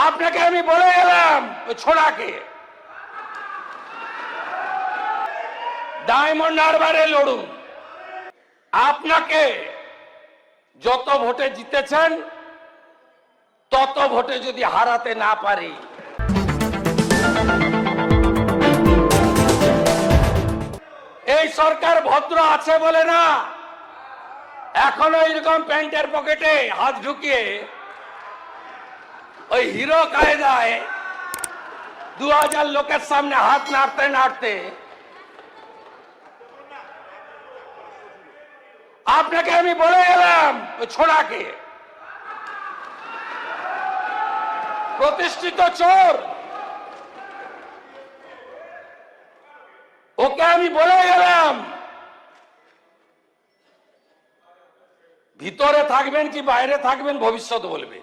আপনাকে আমি বলে গেলাম ওই ছোড়াকে ডায়মন্ড হারবারে লড়ুন। আপনাকে যত ভোটে জিতেছেন তত ভোটে যদি হারাতে না পারি, এই সরকার ভদ্র আছে বলে না এখনো এরকম প্যান্টের পকেটে হাত ঢুকিয়ে ওই হিরো কায়দায় 2000 লোকের সামনে হাত নাড়তে নাড়তে আপনাকে আমি বলে গেলাম ওই ছোড়াকে প্রতিষ্ঠিত চোর, ওকে আমি বলে গেলাম ভিতরে থাকবেন কি বাইরে থাকবেন ভবিষ্যৎ বলবে।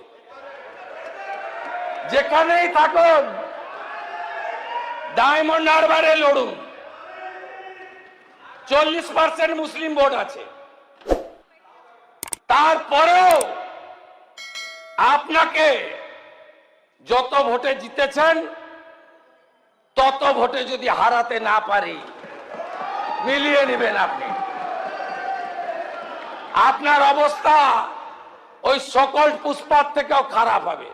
যেখানেই থাকুন ডায়মন্ড হারবারে লড়ুন। 40% মুসলিম ভোট আছে, তারপরেও আপনাকে যত ভোটে জিতেছেন তত ভোটে যদি হারাতে না পারি, মিলিয়ে নেবেন আপনি। আপনার অবস্থা ওই সকল পুষ্পার থেকেও খারাপ হবে।